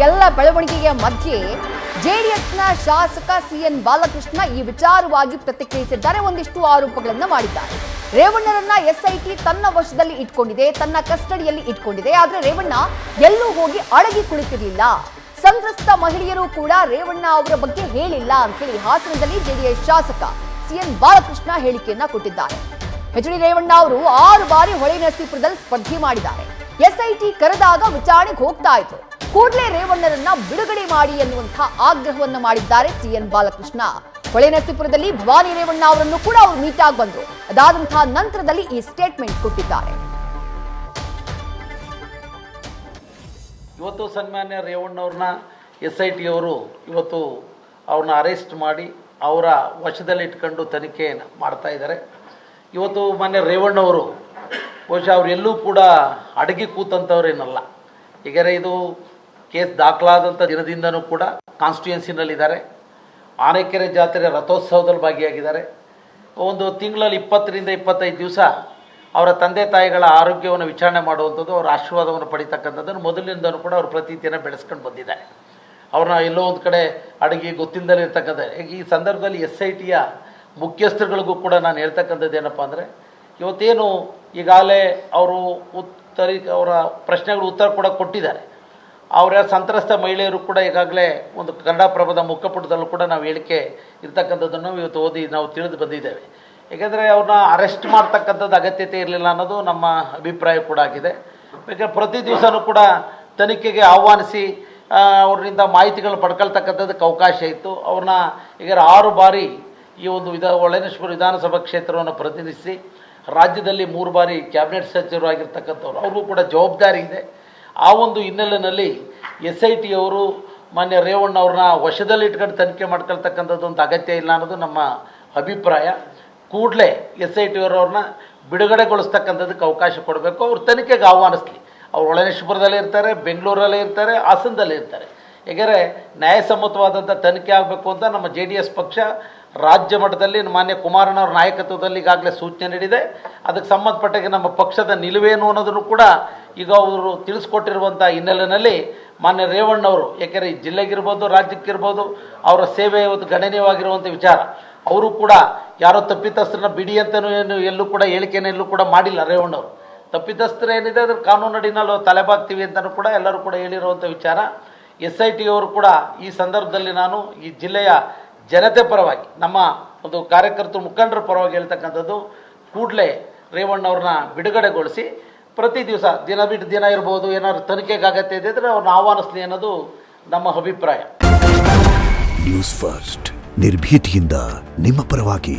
ಎಲ್ಲ ಬೆಳವಣಿಗೆಯ ಮಧ್ಯೆ ಜೆಡಿಎಸ್ನ ಶಾಸಕ ಸಿಎನ್ ಬಾಲಕೃಷ್ಣ ಈ ವಿಚಾರವಾಗಿ ಪ್ರತಿಕ್ರಿಯಿಸಿದ್ದಾರೆ. ಒಂದಿಷ್ಟು ಆರೋಪಗಳನ್ನು ಮಾಡಿದ್ದಾರೆ. ರೇವಣ್ಣರನ್ನ ಎಸ್ಐಟಿ ತನ್ನ ವಶದಲ್ಲಿ ಇಟ್ಕೊಂಡಿದೆ, ತನ್ನ ಕಸ್ಟಡಿಯಲ್ಲಿ ಇಟ್ಕೊಂಡಿದೆ. ಆದ್ರೆ ರೇವಣ್ಣ ಎಲ್ಲೂ ಹೋಗಿ ಅಡಗಿ ಕುಳಿತಿರಲಿಲ್ಲ. ಸಂತ್ರಸ್ತ ಮಹಿಳೆಯರು ಕೂಡ ರೇವಣ್ಣ ಅವರ ಬಗ್ಗೆ ಹೇಳಿಲ್ಲ ಅಂತ ಹೇಳಿ ಹಾಸನದಲ್ಲಿ ಜೆಡಿಎಸ್ ಶಾಸಕ ಸಿಎನ್ ಬಾಲಕೃಷ್ಣ ಹೇಳಿಕೆಯನ್ನ ಕೊಟ್ಟಿದ್ದಾರೆ. ಎಚ್ ಡಿ ರೇವಣ್ಣ ಅವರು 6 ಬಾರಿ ಹೊಳೆನರಸೀಪುರದಲ್ಲಿ ಸ್ಪರ್ಧೆ ಮಾಡಿದ್ದಾರೆ. ಎಸ್ಐಟಿ ಕರೆದಾಗ ವಿಚಾರಣೆಗೆ ಹೋಗ್ತಾ ಇತ್ತು. ಕೂಡಲೇ ರೇವಣ್ಣರನ್ನ ಬಿಡುಗಡೆ ಮಾಡಿ ಎನ್ನುವಂತಹ ಆಗ್ರಹವನ್ನು ಮಾಡಿದ್ದಾರೆ ಸಿಎನ್ ಬಾಲಕೃಷ್ಣ. ಹೊಳೆನರಸೀಪುರದಲ್ಲಿ ಭವಾನಿ ರೇವಣ್ಣ ಅವರನ್ನು ಕೂಡ ಅವರು ಮೀಟ್ ಆಗಿ ಬಂದರು. ಅದಾದಂತಹ ನಂತರದಲ್ಲಿ ಈ ಸ್ಟೇಟ್ಮೆಂಟ್ ಕೊಟ್ಟಿದ್ದಾರೆ. ಇವತ್ತು ಸನ್ಮಾನ್ಯ ರೇವಣ್ಣವ್ರನ್ನ SIT ಅವರು ಇವತ್ತು ಅವ್ರನ್ನ ಅರೆಸ್ಟ್ ಮಾಡಿ ಅವರ ವಶದಲ್ಲಿ ಇಟ್ಕೊಂಡು ತನಿಖೆಯನ್ನು ಮಾಡ್ತಾ ಇದ್ದಾರೆ. ಇವತ್ತು ಮಾನ್ಯ ರೇವಣ್ಣವರು ಬಹುಶಃ ಅವರೆಲ್ಲೂ ಕೂಡ ಅಡಗಿ ಕೂತಂಥವ್ರೇನಲ್ಲ. ಹೀಗಾರೆ ಇದು ಕೇಸ್ ದಾಖಲಾದಂಥ ದಿನದಿಂದನೂ ಕೂಡ ಕಾನ್ಸ್ಟಿಟ್ಯೂನ್ಸಿನಲ್ಲಿದ್ದಾರೆ. ಆನೆಕೆರೆ ಜಾತ್ರೆ ರಥೋತ್ಸವದಲ್ಲಿ ಭಾಗಿಯಾಗಿದ್ದಾರೆ. ಒಂದು ತಿಂಗಳಲ್ಲಿ 20 ರಿಂದ 25 ದಿವಸ ಅವರ ತಂದೆ ತಾಯಿಗಳ ಆರೋಗ್ಯವನ್ನು ವಿಚಾರಣೆ ಮಾಡುವಂಥದ್ದು, ಅವರ ಆಶೀರ್ವಾದವನ್ನು ಪಡಿತಕ್ಕಂಥದ್ದನ್ನು ಮೊದಲಿನಿಂದನೂ ಕೂಡ ಅವರು ಪ್ರತೀತಿಯನ್ನು ಬೆಳೆಸ್ಕೊಂಡು ಬಂದಿದ್ದಾರೆ. ಅವ್ರನ್ನ ಎಲ್ಲೋ ಒಂದು ಕಡೆ ಅಡಗಿ ಗೊತ್ತಿಲ್ಲದಲ್ಲೇ ಇರ್ತಕ್ಕಂಥ ಈ ಸಂದರ್ಭದಲ್ಲಿ SITಯ ಮುಖ್ಯಸ್ಥರುಗಳಿಗೂ ಕೂಡ ನಾನು ಹೇಳ್ತಕ್ಕಂಥದ್ದು ಏನಪ್ಪ ಅಂದರೆ, ಇವತ್ತೇನು ಈಗಾಗಲೇ ಅವರು ಅವರ ಪ್ರಶ್ನೆಗಳು ಉತ್ತರ ಕೂಡ ಕೊಟ್ಟಿದ್ದಾರೆ. ಅವರ ಸಂತ್ರಸ್ತ ಮಹಿಳೆಯರು ಕೂಡ ಈಗಾಗಲೇ ಒಂದು ಕನ್ನಡಪ್ರಭದ ಮುಖಪುಟದಲ್ಲೂ ಕೂಡ ನಾವು ಹೇಳಿಕೆ ಇರ್ತಕ್ಕಂಥದ್ದನ್ನು ಇವತ್ತು ಓದಿ ನಾವು ತಿಳಿದು ಬಂದಿದ್ದೇವೆ. ಏಕೆಂದರೆ ಅವ್ರನ್ನ ಅರೆಸ್ಟ್ ಮಾಡ್ತಕ್ಕಂಥದ್ದು ಅಗತ್ಯತೆ ಇರಲಿಲ್ಲ ಅನ್ನೋದು ನಮ್ಮ ಅಭಿಪ್ರಾಯ ಕೂಡ ಆಗಿದೆ. ಯಾಕೆಂದರೆ ಪ್ರತಿ ದಿವಸನೂ ಕೂಡ ತನಿಖೆಗೆ ಆಹ್ವಾನಿಸಿ ಅವರಿಂದ ಮಾಹಿತಿಗಳು ಪಡ್ಕೊಳ್ತಕ್ಕಂಥದ್ದಕ್ಕೆ ಅವಕಾಶ ಇತ್ತು. ಅವ್ರನ್ನ ಈಗ 6 ಬಾರಿ ಈ ಒಂದು ಹೊಳೆನರಸೀಪುರ ವಿಧಾನಸಭಾ ಕ್ಷೇತ್ರವನ್ನು ಪ್ರತಿನಿಧಿಸಿ ರಾಜ್ಯದಲ್ಲಿ 3 ಬಾರಿ ಕ್ಯಾಬಿನೆಟ್ ಸಚಿವರಾಗಿರ್ತಕ್ಕಂಥವ್ರು, ಅವ್ರಿಗೂ ಕೂಡ ಜವಾಬ್ದಾರಿ ಇದೆ. ಆ ಒಂದು ಹಿನ್ನೆಲೆಯಲ್ಲಿ SIT ಅವರು ಮಾನ್ಯ ರೇವಣ್ಣ ಅವ್ರನ್ನ ವಶದಲ್ಲಿ ಇಟ್ಕೊಂಡು ತನಿಖೆ ಮಾಡ್ಕೊಳ್ತಕ್ಕಂಥದ್ದು ಒಂದು ಅಗತ್ಯ ಇಲ್ಲ ಅನ್ನೋದು ನಮ್ಮ ಅಭಿಪ್ರಾಯ. ಕೂಡಲೇ SIT ಅವ್ರನ್ನ ಬಿಡುಗಡೆಗೊಳಿಸ್ತಕ್ಕಂಥದ್ದಕ್ಕೆ ಅವಕಾಶ ಕೊಡಬೇಕು. ಅವ್ರು ತನಿಖೆಗೆ ಆಹ್ವಾನಿಸ್ಲಿ. ಅವ್ರು ಹೊಳೆನರಸೀಪುರದಲ್ಲೇ ಇರ್ತಾರೆ, ಬೆಂಗಳೂರಲ್ಲೇ ಇರ್ತಾರೆ, ಹಾಸನದಲ್ಲೇ ಇರ್ತಾರೆ. ಏಕೆಂದರೆ ನ್ಯಾಯಸಮ್ಮತವಾದಂಥ ತನಿಖೆ ಆಗಬೇಕು ಅಂತ ನಮ್ಮ JDS ಪಕ್ಷ ರಾಜ್ಯ ಮಟ್ಟದಲ್ಲಿ ಮಾನ್ಯ ಕುಮಾರಣ್ಣವ್ರ ನಾಯಕತ್ವದಲ್ಲಿ ಈಗಾಗಲೇ ಸೂಚನೆ ನೀಡಿದೆ. ಅದಕ್ಕೆ ಸಂಬಂಧಪಟ್ಟಾಗೆ ನಮ್ಮ ಪಕ್ಷದ ನಿಲುವೇನು ಅನ್ನೋದನ್ನು ಕೂಡ ಈಗ ಅವರು ತಿಳಿಸ್ಕೊಟ್ಟಿರುವಂಥ ಹಿನ್ನೆಲೆಯಲ್ಲಿ ಮಾನ್ಯ ರೇವಣ್ಣವರು, ಏಕೆಂದರೆ ಈ ಜಿಲ್ಲೆಗಿರ್ಬೋದು, ರಾಜ್ಯಕ್ಕಿರ್ಬೋದು, ಅವರ ಸೇವೆ ಇವತ್ತು ಗಣನೀಯವಾಗಿರುವಂಥ ವಿಚಾರ. ಅವರು ಕೂಡ ಯಾರೋ ತಪ್ಪಿತಸ್ಥರನ್ನ ಬಿಡಿ ಅಂತಲೂ ಏನು ಎಲ್ಲೂ ಕೂಡ ಹೇಳಿಕೆಯನ್ನೆಲ್ಲೂ ಕೂಡ ಮಾಡಿಲ್ಲ. ರೇವಣ್ಣವರು ತಪ್ಪಿತಸ್ಥರು ಏನಿದೆ ಅದ್ರ ಕಾನೂನಡಿನಲ್ಲಿ ತಲೆಬಾಗ್ತೀವಿ ಅಂತಲೂ ಕೂಡ ಎಲ್ಲರೂ ಕೂಡ ಹೇಳಿರುವಂಥ ವಿಚಾರ. SIT ಅವರು ಕೂಡ ಈ ಸಂದರ್ಭದಲ್ಲಿ ನಾನು ಈ ಜಿಲ್ಲೆಯ ಜನತೆ ಪರವಾಗಿ, ನಮ್ಮ ಒಂದು ಕಾರ್ಯಕರ್ತರು ಮುಖಂಡರ ಪರವಾಗಿ ಹೇಳ್ತಕ್ಕಂಥದ್ದು, ಕೂಡಲೇ ರೇವಣ್ಣವ್ರನ್ನ ಬಿಡುಗಡೆಗೊಳಿಸಿ ಪ್ರತಿ ದಿವಸ ದಿನ ಬಿಟ್ಟು ದಿನ ಇರ್ಬೋದು, ಏನಾದ್ರು ತನಿಖೆಗೆ ಅಗತ್ಯ ಇದ್ದರೆ ಅವ್ರನ್ನ ಆಹ್ವಾನಿಸಲಿ ಅನ್ನೋದು ನಮ್ಮ ಅಭಿಪ್ರಾಯ. ನ್ಯೂಸ್ ಫಸ್ಟ್ ನಿರ್ಭೀತಿಯಿಂದ ನಿಮ್ಮ ಪರವಾಗಿ.